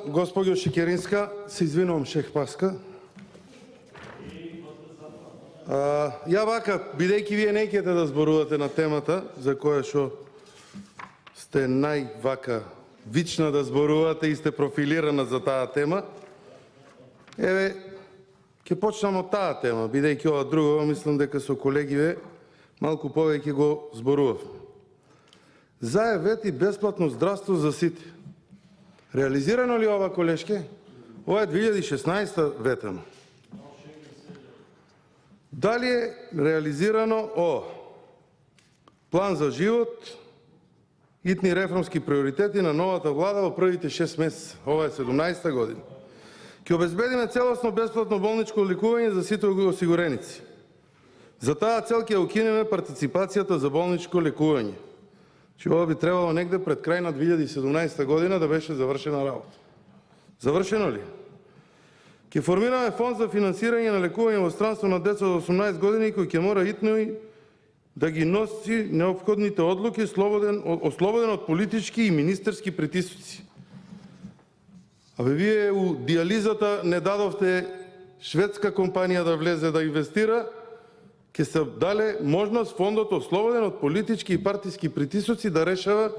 Госпожо Шекеринска, се извинувам, Шех Паска. Ја вака, бидејќи вие не ќете да зборувате на темата за која што сте највака вична да зборувате и сте профилирана за таа тема, еве, ќе почнам од таа тема, бидејќи ова друго, мислам дека со колегиве малку повеќе го зборував. Заевет и бесплатно здравство за сите. Реализирано ли ова, колешке? Ова е 2016 ветено. Дали е реализирано ова? План за живот, итни реформски приоритети на новата влада во првите 6 месеца. Ова е 17 година. Ќе обезбедиме целосно бесплатно болничко лекување за сите осигуреници. За таа цел ќе укинеме партиципацијата за болничко лекување. Че ова би требало негде пред крај на 2017 година да беше завршена работа. Завршено ли? Ќе формираме фонд за финансирање на лекување во странство на деца до 18 години кој ќе мора итно да ги носи неопходните одлуки ослободен од политички и министерски притисоци. Абе вие у диализата не дадовте шведска компанија да влезе да инвестира, ќе се дале можност фондот ослободен од политички и партиски притисоци да решава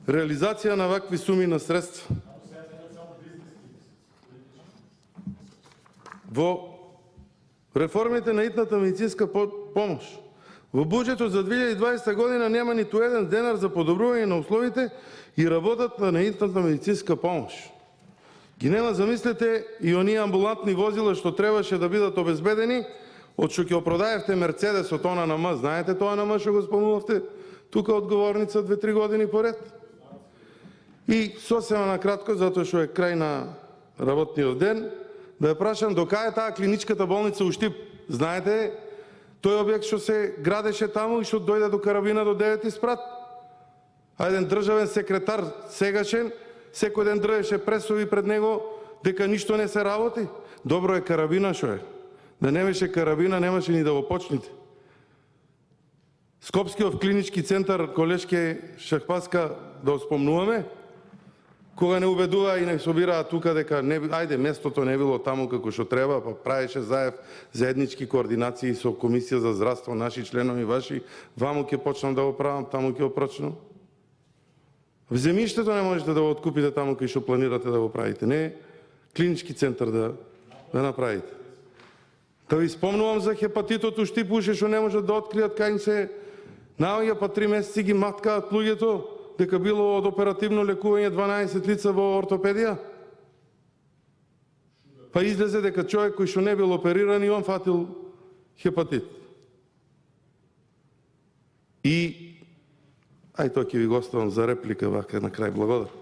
реализација на вакви суми на средства. Во реформите на итната медицинска помош. Во буџетот за 2020 година нема ниту еден денар за подобрување на условите и работата на итната медицинска помош. Ги нема, замислете, и оние амбулантни возила што требаше да бидат обезбедени, од што ќе опродаевте Мерцедес од ОНМ, знаете тоа ОНМ што го спомнувавте тука одговорница 2-3 години поред? И сосема накратко, затоа што е крај на работниот ден, да ја прашам до кај е таа клиничката болница у Штип? Знаете, тој објект што се градеше таму и што дојде до карабина до 9 спрат. А еден државен секретар сегашен, секој ден држеше пресови пред него дека ништо не се работи. Добро е карабина што е. Да не беше карабина, немаше ни да го почнете. Скопскиот клинички центар, колешке Шахпаска, да спомнуваме, кога не убедува и не собираа тука дека не, ајде, местото не било таму како што треба, па правеше заеднички координации со Комисија за здравство, наши членови, ваши, ваму ќе почнам да го правам, таму ќе го почнам. Земјиштето не можете да го откупите таму кај што планирате да го правите, не клинички центар да направите. Да ви спомнувам за хепатитот у Штип, што не можат да откријат кај им се наоѓа, па 3 месеци ги маткаат луѓето, дека било од оперативно лекување 12 лица во ортопедија. Па излезе дека човек кој што не бил опериран и он фатил хепатит. И ај тоа ќе ви го оставам за реплика вака на крај. Благодарам.